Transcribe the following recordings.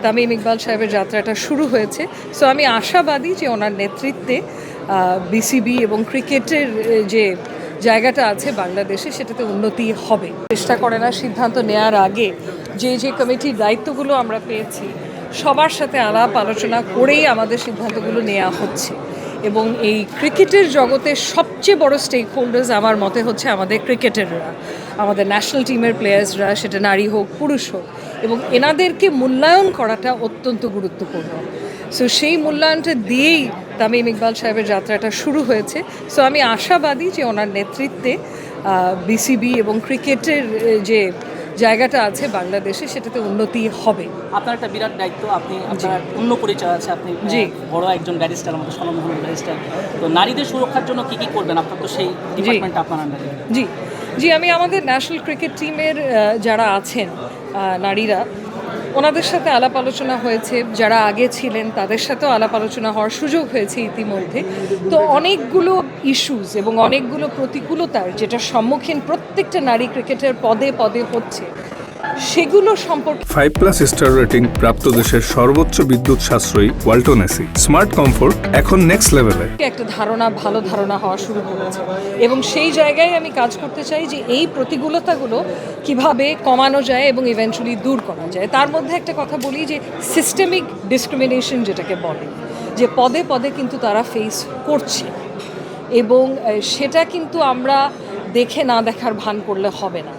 তামিম ইকবাল সাহেবের যাত্রাটা শুরু হয়েছে। সো আমি আশাবাদী যে ওনার নেতৃত্বে বিসিবি এবং ক্রিকেটের যে জায়গাটা আছে বাংলাদেশে সেটাতে উন্নতি হবে। চেষ্টা করে না সিদ্ধান্ত নেওয়ার আগে যে কমিটির দায়িত্বগুলো আমরা পেয়েছি সবার সাথে আলাপ আলোচনা করেই আমাদের সিদ্ধান্তগুলো নেওয়া হচ্ছে। এবং এই ক্রিকেটের জগতের সবচেয়ে বড় স্টেক হোল্ডার্স আমার মতে হচ্ছে আমাদের ক্রিকেটাররা, আমাদের ন্যাশনাল টিমের প্লেয়ার্সরা, সেটা নারী হোক পুরুষ হোক, এবং এনাদেরকে মূল্যায়ন করাটা অত্যন্ত গুরুত্বপূর্ণ। সো সেই মূল্যায়নটা দিয়েই তামিম ইকবাল সাহেবের যাত্রাটা শুরু হয়েছে। সো আমি আশাবাদী যে ওনার নেতৃত্বে বিসিবি এবং ক্রিকেটের যে জায়গাটা আছে বাংলাদেশে সেটাতে উন্নতি হবে। আপনার একটা বিরাট দায়িত্ব, আপনি আপনার অন্য পরিচয় আছে, আপনি বড় একজন ব্যারিস্টার, আমাদের স্বনামধন্য ব্যারিস্টার। তো নারীদের সুরক্ষার জন্য কি কি করবেন? আপনার তো সেই ডিপার্টমেন্টটা আপনার আন্ডারে। জি জি আমি আমাদের ন্যাশনাল ক্রিকেট টিমের যারা আছেন নারীরা, ওনাদের সাথে আলাপ আলোচনা হয়েছে, যারা আগে ছিলেন তাদের সাথেও আলাপ আলোচনা হওয়ার সুযোগ হয়েছে ইতিমধ্যে। তো অনেকগুলো ইস্যুস এবং অনেকগুলো প্রতিকূলতার যেটা সম্মুখীন প্রত্যেকটা নারী ক্রিকেটের পদে পদে হচ্ছে সেগুলো সম্পর্কে 5+ স্টার রেটিং প্রাপ্ত দেশের সর্বোচ্চ বিদ্যুৎ সাশ্রয়ী ওয়ালটন এসি স্মার্ট কমফোর্ট এখন নেক্সট লেভেলে একটা ভালো ধারণা হওয়া শুরু করেছে। এবং সেই জায়গায় আমি কাজ করতে চাই যে এই প্রতিকূলতাগুলো কিভাবে কমানো যায় এবং ইভেন্চুয়ালি দূর করা যায়। তার মধ্যে একটা কথা বলি যে সিস্টেমিক ডিসক্রিমিনেশন যেটাকে বলে, যে পদে পদে কিন্তু তারা ফেস করছে, এবং সেটা কিন্তু আমরা দেখে না দেখার ভান করলে হবে না।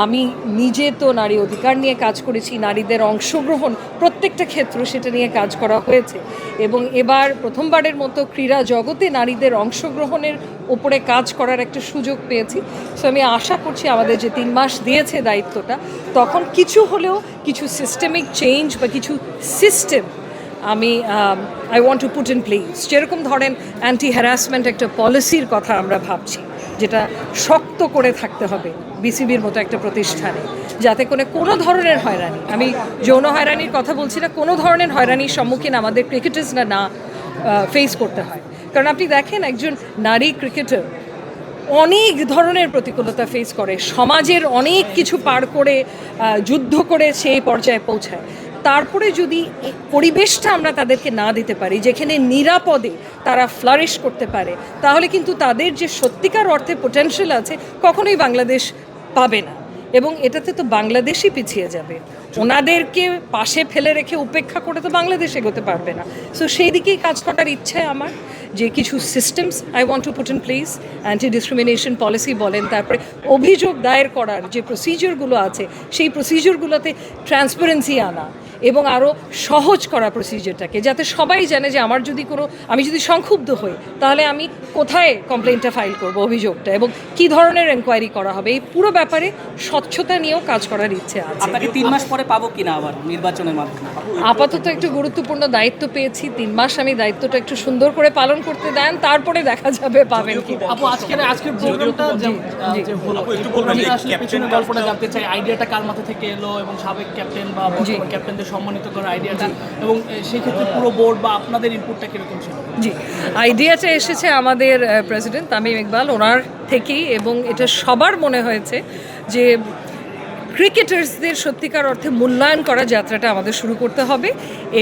আমি নিজে তো নারী অধিকার নিয়ে কাজ করেছি, নারীদের অংশগ্রহণ প্রত্যেকটা ক্ষেত্র সেটা নিয়ে কাজ করা হয়েছে, এবং এবার প্রথমবারের মতো ক্রীড়া জগতে নারীদের অংশগ্রহণের উপরে কাজ করার একটা সুযোগ পেয়েছি। সো আমি আশা করছি আমাদের যে 3 মাস দিয়েছে দায়িত্বটা, তখন কিছু হলেও কিছু সিস্টেমিক চেঞ্জ বা কিছু সিস্টেম আমি I want to put in place. যেরকম ধরেন অ্যান্টি হ্যারাসমেন্ট একটা পলিসির কথা আমরা ভাবছি, যেটা শক্ত করে থাকতে হবে বিসিবির মতো একটা প্রতিষ্ঠানে, যাতে কোনো ধরনের হয়রানি, আমি যৌন হয়রানির কথা বলছি না, কোনো ধরনের হয়রানির সম্মুখীন আমাদের ক্রিকেটার্সরা না ফেস করতে হয়। কারণ আপনি দেখেন একজন নারী ক্রিকেটার অনেক ধরনের প্রতিকূলতা ফেস করে, সমাজের অনেক কিছু পার করে যুদ্ধ করে সেই পর্যায়ে পৌঁছায়। তারপরে যদি পরিবেশটা আমরা তাদেরকে না দিতে পারি যেখানে নিরাপদে তারা ফ্লারিশ করতে পারে, তাহলে কিন্তু তাদের যে সত্যিকার অর্থে পোটেনশিয়াল আছে কখনোই বাংলাদেশ পাবে না, এবং এটাতে তো বাংলাদেশই পিছিয়ে যাবে। ওনাদেরকে পাশে ফেলে রেখে উপেক্ষা করে তো বাংলাদেশ এগোতে পারবে না। সো সেই দিকেই কাজ করার ইচ্ছে আমার, যে কিছু systems I want to put in place. Anti discrimination policy বলেন, তারপরে অভিযোগ দায়ের করার যে প্রসিজিওরগুলো আছে সেই প্রসিজিওরগুলোতে ট্রান্সপারেন্সি আনা, এবং আরও সহজ করা প্রসিজিওরটাকে, যাতে সবাই জানে যে আমি যদি সংক্ষুব্ধ হই তাহলে আমি কোথায় কমপ্লেনটা ফাইল করব, অভিযোগটা, এবং কি ধরনের এনকোয়ারি করা হবে। এই পুরো ব্যাপারে স্বচ্ছতা নিয়েও কাজ করার ইচ্ছে আছে। আপনাকে 3 মাস পরে পাবো কিনা আবার নির্বাচনের মাধ্যমে? আপাতত একটু গুরুত্বপূর্ণ দায়িত্ব পেয়েছি, 3 মাস আমি দায়িত্বটা একটু সুন্দর করে পালন করতে দেন, তারপরে দেখা যাবে পাবেন কি। আপু আজকের প্রোগ্রামটা যে হলো, একটু বলবেন আসলে পেছনের গল্পটা জানতে চাই, আইডিয়াটা কার মাথা থেকে এলো, এবং সাবেক ক্যাপ্টেন বা বর্তমান ক্যাপ্টেনদের সম্মানিত করার আইডিয়াটা, এবং সেই ক্ষেত্রে পুরো বোর্ড বা আপনাদের ইনপুটটা কিরকম ছিল? জি, আইডিয়াটা এসেছে আমাদের প্রেসিডেন্ট তামিম ইকবাল ওনার থেকেই, এবং এটা সবার মনে হয়েছে যে ক্রিকেটার্সদের সত্যিকার অর্থে মূল্যায়ন করার যাত্রাটা আমাদের শুরু করতে হবে,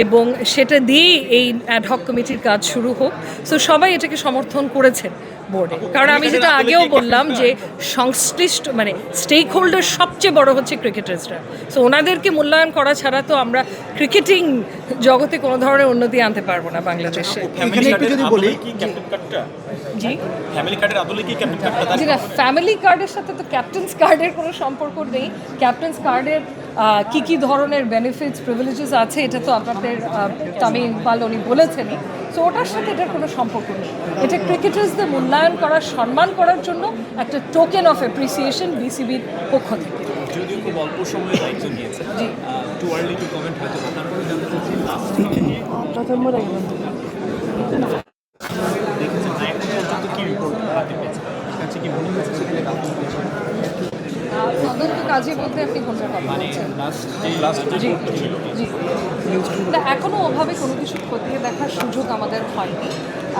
এবং সেটা দিয়েই এই অ্যাডহক কমিটির কাজ শুরু হোক। সো সবাই এটাকে সমর্থন করেছেন বোর্ডে, কারণ আমি যেটা আগেও বললাম যে সংশ্লিষ্ট স্টেক হোল্ডার সবচেয়ে বড় হচ্ছে ক্রিকেটার্সরা। সো ওনাদেরকে মূল্যায়ন করা ছাড়া তো আমরা ক্রিকেটিং জগতে কোনো ধরনের উন্নতি আনতে পারবো না বাংলাদেশে। জি না, ফ্যামিলি কার্ডের সাথে তো ক্যাপ্টেন্স কার্ডের কোনো সম্পর্ক নেই। ক্যাপ্টেন্স কার্ডের কী ধরনের বেনিফিটস প্রিভিলেজেস আছে এটা তো আপনাদের তামিম ইকবাল উনি বলেছেনই। সো ওটার সাথে এটার কোনো সম্পর্ক নেই। এটা ক্রিকেটার্সদের মূল্যায়ন করার, সম্মান করার জন্য একটা টোকেন অফ অ্যাপ্রিসিয়েশন বিসিবির পক্ষ থেকে। যদিও খুব অল্প সময়ে দায়িত্ব নিয়েছে, জি টু আর্লি টু কমেন্ট হয়তো, তারপরে জানতে চাচ্ছি দেখেছেন না এখন পর্যন্ত কি রিপোর্ট হাতে পেয়েছে, কাছে কি মনে হয়েছে সেখানে তদন্ত কাজে বলতে আপনি কোনটা কথা বলছেন? জি জি না, এখনও ওভাবে কোনো কিছু খতিয়ে দেখার সুযোগ আমাদের হয়নি।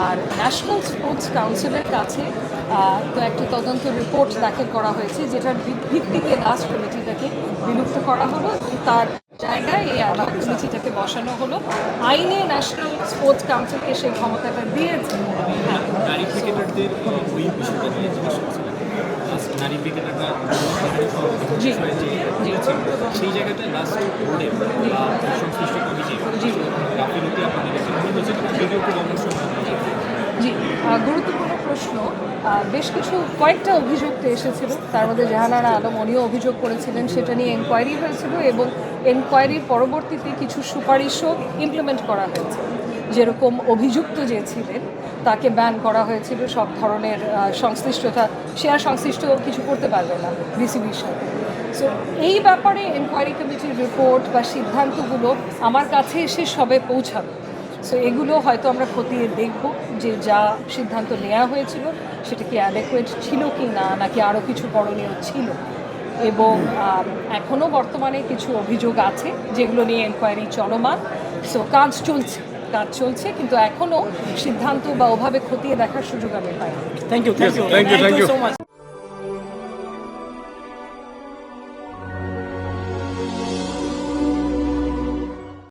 আর ন্যাশনাল স্পোর্টস কাউন্সিলের কাছে তো একটা তদন্ত রিপোর্ট দাখিল করা হয়েছে, যেটার ভিত্তিতে লাস্ট কমিটিটাকে বিলুপ্ত করা হলো। তার জায়গায় এই অ্যাডহক কমিটিটাকে বসানো হলো। আইনে ন্যাশনাল স্পোর্টস কাউন্সিলকে সেই ক্ষমতাটা দিয়েছে। হ্যাঁ। নারী ক্রিকেটারদের ওই বিষয়টা নিয়ে জিজ্ঞেস করছিলেন নারী ক্রিকেটাররা জি জি সেই জায়গাটায় লাস্ট বোর্ডে সংশ্লিষ্ট কমিটি জি গাফিলতি আপনাদের কাছে মনে হয়েছে ভিডিও খুব অবশ্যই জি গুরুত্বপূর্ণ প্রশ্ন। বেশ কিছু কয়েকটা অভিযোগ তো এসেছিল, তার মধ্যে জাহানারা আলম উনিও অভিযোগ করেছিলেন, সেটা নিয়ে এনকোয়ারি হয়েছিল এবং এনকোয়ারির পরবর্তীতে কিছু সুপারিশও ইমপ্লিমেন্ট করা হয়েছে। যেরকম অভিযুক্ত যে ছিলেন তাকে ব্যান করা হয়েছিল সব ধরনের সংশ্লিষ্টতা, সে আর সংশ্লিষ্ট কিছু করতে পারবে না বিসিবির সাথে। সো এই ব্যাপারে এনকোয়ারি কমিটির রিপোর্ট বা সিদ্ধান্তগুলো আমার কাছে এসে সবে পৌঁছাবে। সো এগুলো হয়তো আমরা খতিয়ে দেখব যে যা সিদ্ধান্ত নেওয়া হয়েছিল সেটা কি অ্যাডেকুয়েট ছিল কি না, নাকি আরও কিছু করণীয় ছিল। এবং এখনও বর্তমানে কিছু অভিযোগ আছে যেগুলো নিয়ে এনকোয়ারি চলমান। সো কাজ চলছে কিন্তু এখনও সিদ্ধান্ত বা ওভাবে খতিয়ে দেখার সুযোগ আমি পাইনি। Thank you Thank you. So much.